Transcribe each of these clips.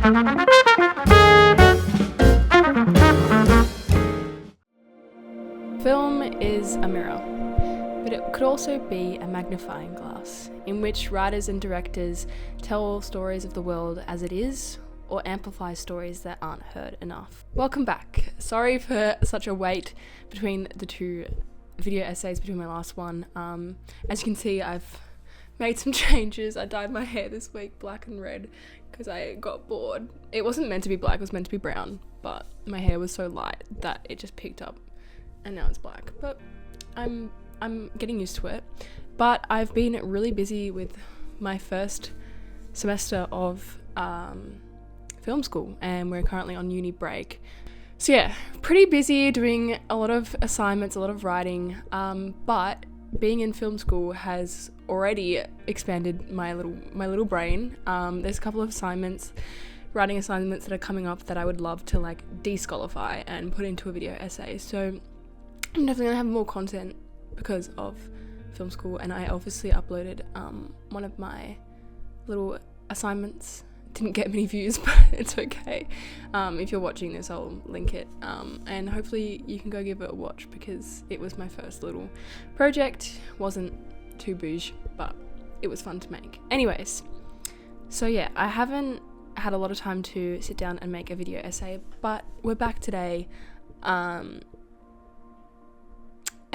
Film is a mirror, but it could also be a magnifying glass in which writers and directors tell stories of the world as it is or amplify stories that aren't heard enough. Welcome back. Sorry for such a wait between the two video essays between my last one. As you can see, I've made some changes. I dyed my hair this week black and red because I got bored. It wasn't meant to be black, it was meant to be brown, but my hair was so light that it just picked up and now it's black. But I'm getting used to it. But I've been really busy with my first semester of film school, and we're currently on uni break. So yeah, pretty busy doing a lot of assignments, a lot of writing, but being in film school has already expanded my little brain. There's a couple of writing assignments that are coming up that I would love to like desqualify and put into a video essay. So I'm definitely gonna have more content because of film school, and I obviously uploaded one of my little assignments. Didn't get many views, but it's okay. If you're watching this, I'll link it, and hopefully you can go give it a watch because it was my first little project. Wasn't too bouge, but it was fun to make. Anyways, so yeah, I haven't had a lot of time to sit down and make a video essay, but we're back today. And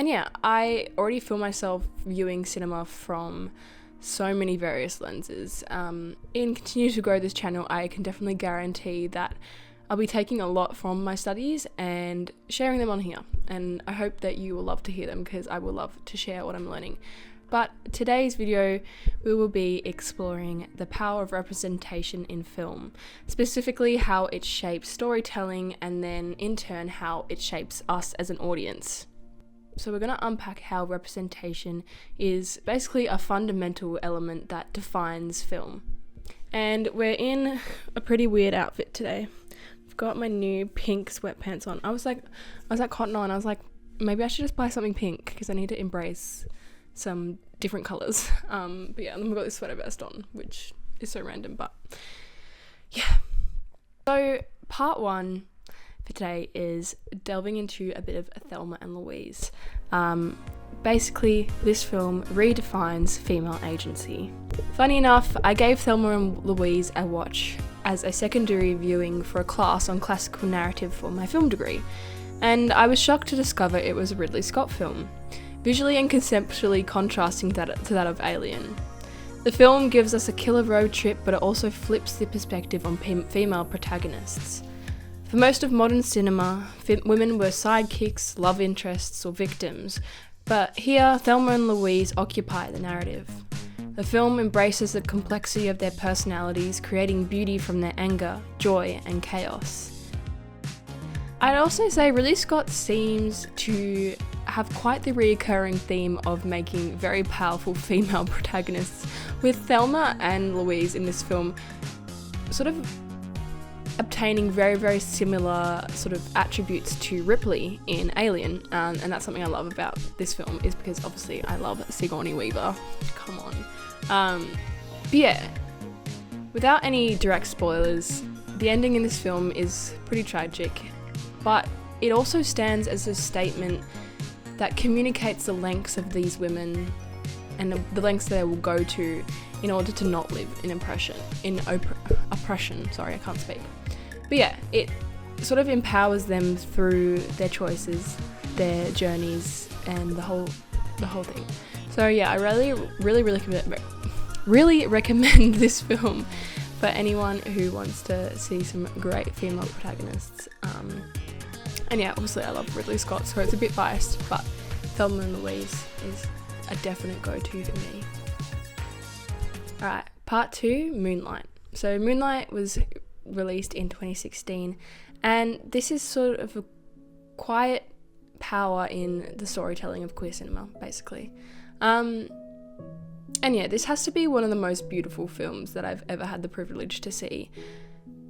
yeah, I already feel myself viewing cinema from so many various lenses. In continue to grow this channel, I can definitely guarantee that I'll be taking a lot from my studies and sharing them on here, and I hope that you will love to hear them because I will love to share what I'm learning. But today's video, we will be exploring the power of representation in film, specifically how it shapes storytelling and then in turn how it shapes us as an audience. So we're going to unpack how representation is basically a fundamental element that defines film. And we're in a pretty weird outfit today. I've got my new pink sweatpants on. I was at Cotton On. I was like, maybe I should just buy something pink because I need to embrace some different colours. But yeah, and then we've got this sweater vest on, which is so random, but yeah. So part one for today is delving into a bit of Thelma and Louise. Basically, this film redefines female agency. Funny enough, I gave Thelma and Louise a watch as a secondary viewing for a class on classical narrative for my film degree, and I was shocked to discover it was a Ridley Scott film, visually and conceptually contrasting to that of Alien. The film gives us a killer road trip, but it also flips the perspective on female protagonists. For most of modern cinema, women were sidekicks, love interests, or victims, but here, Thelma and Louise occupy the narrative. The film embraces the complexity of their personalities, creating beauty from their anger, joy, and chaos. I'd also say Ridley Scott seems to have quite the reoccurring theme of making very powerful female protagonists, with Thelma and Louise in this film sort of obtaining very, very similar sort of attributes to Ripley in Alien, and that's something I love about this film, is because obviously I love Sigourney Weaver. Come on. But yeah, without any direct spoilers, the ending in this film is pretty tragic, but it also stands as a statement that communicates the lengths of these women and the lengths they will go to in order to not live in oppression. Sorry, I can't speak. But yeah, it sort of empowers them through their choices, their journeys, and the whole thing. So yeah, I really recommend this film for anyone who wants to see some great female protagonists. And yeah, obviously I love Ridley Scott, so it's a bit biased, but Thelma and Louise is a definite go-to for me. Alright, part 2, Moonlight. So Moonlight was released in 2016, and this is sort of a quiet power in the storytelling of queer cinema, basically. And yeah, this has to be one of the most beautiful films that I've ever had the privilege to see.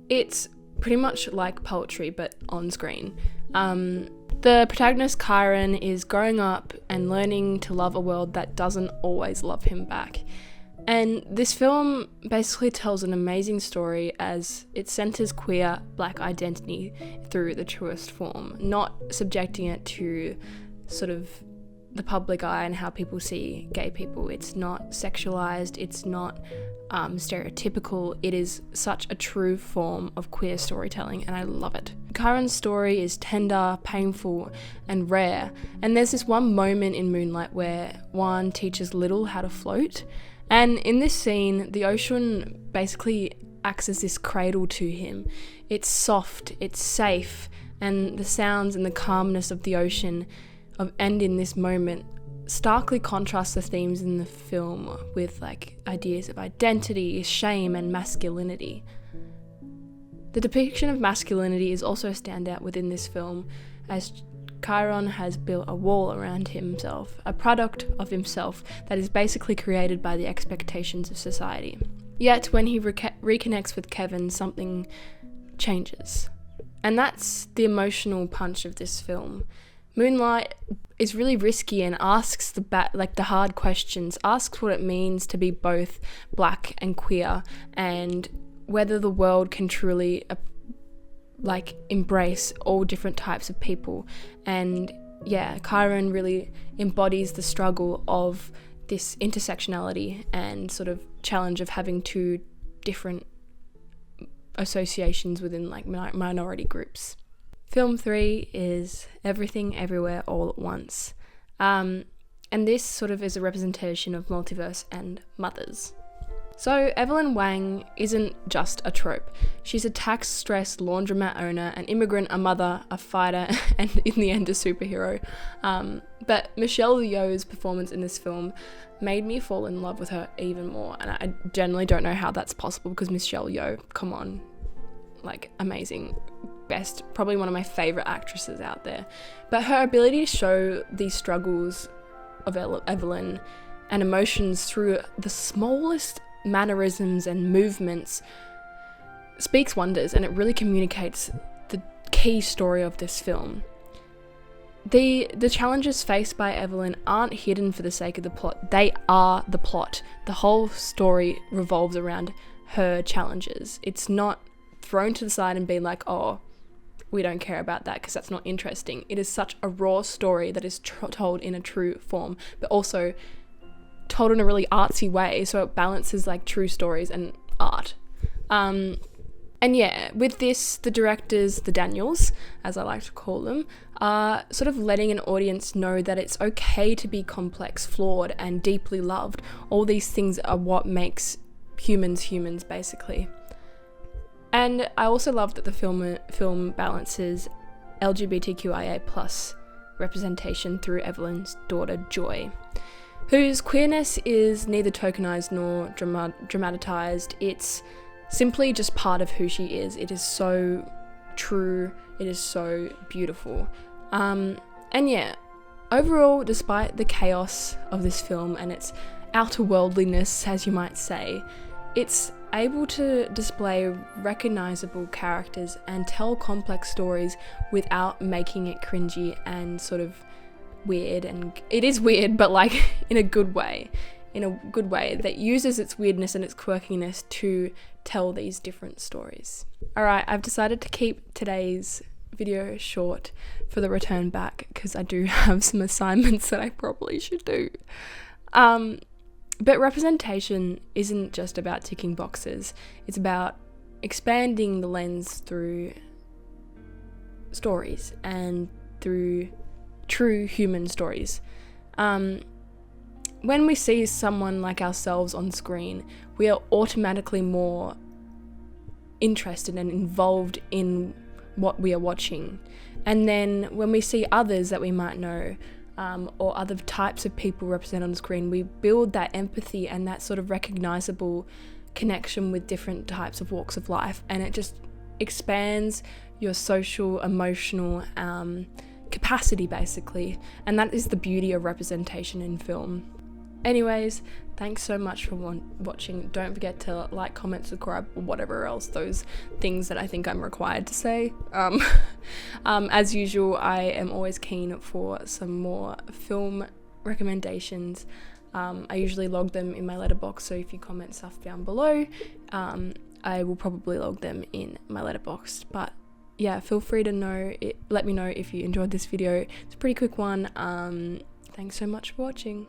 It's pretty much like poetry, but on screen. The protagonist, Kyron, is growing up and learning to love a world that doesn't always love him back. And this film basically tells an amazing story as it centers queer black identity through the truest form, not subjecting it to sort of the public eye and how people see gay people. It's not sexualized, it's not stereotypical. It is such a true form of queer storytelling, and I love it. Chiron's story is tender, painful, and rare, and there's this one moment in Moonlight where Juan teaches Little how to float, and in this scene, the ocean basically acts as this cradle to him. It's soft, it's safe, and the sounds and the calmness of the ocean and in this moment starkly contrast the themes in the film with like ideas of identity, shame, and masculinity. The depiction of masculinity is also a standout within this film, as Chiron has built a wall around himself, a product of himself that is basically created by the expectations of society. Yet when he reconnects with Kevin, something changes. And that's the emotional punch of this film. Moonlight is really risky and asks the hard questions, asks what it means to be both black and queer, and whether the world can truly embrace all different types of people. And yeah, Chiron really embodies the struggle of this intersectionality and sort of challenge of having two different associations within like minority groups. Film 3 is Everything Everywhere All at Once. And this sort of is a representation of multiverse and mothers. So Evelyn Wang isn't just a trope. She's a tax-stressed laundromat owner, an immigrant, a mother, a fighter, and in the end a superhero. But Michelle Yeoh's performance in this film made me fall in love with her even more. And I generally don't know how that's possible because Michelle Yeoh, come on, like amazing. Best, probably one of my favorite actresses out there. But her ability to show these struggles of Evelyn and emotions through the smallest mannerisms and movements speaks wonders, and it really communicates the key story of this film. The challenges faced by Evelyn aren't hidden for the sake of the plot. They are the plot. The whole story revolves around her challenges. It's not thrown to the side and being like, oh, we don't care about that because that's not interesting. It is such a raw story that is told in a true form, but also told in a really artsy way, so it balances like true stories and art. And yeah, with this, the directors, the Daniels, as I like to call them, are sort of letting an audience know that it's okay to be complex, flawed, and deeply loved. All these things are what makes humans, basically. And I also love that the film balances LGBTQIA+ representation through Evelyn's daughter Joy, whose queerness is neither tokenized nor dramatized. It's simply just part of who she is. It is so true. It is so beautiful. And yeah, overall, despite the chaos of this film and its outer worldliness, as you might say, it's able to display recognizable characters and tell complex stories without making it cringy and sort of weird. And it is weird, but like in a good way that uses its weirdness and its quirkiness to tell these different stories. Alright, I've decided to keep today's video short for the return back because I do have some assignments that I probably should do. But representation isn't just about ticking boxes. It's about expanding the lens through stories and through true human stories. When we see someone like ourselves on screen, we are automatically more interested and involved in what we are watching. And then when we see others that we might know, or other types of people represented on the screen, we build that empathy and that sort of recognizable connection with different types of walks of life, and it just expands your social, emotional capacity, basically. And that is the beauty of representation in film. Anyways, thanks so much for watching. Don't forget to like, comment, subscribe, or whatever else, those things that I think I'm required to say. As usual, I am always keen for some more film recommendations. I usually log them in my Letterboxd, so if you comment stuff down below, I will probably log them in my Letterboxd. But yeah, feel free to let me know if you enjoyed this video. It's a pretty quick one. Thanks so much for watching.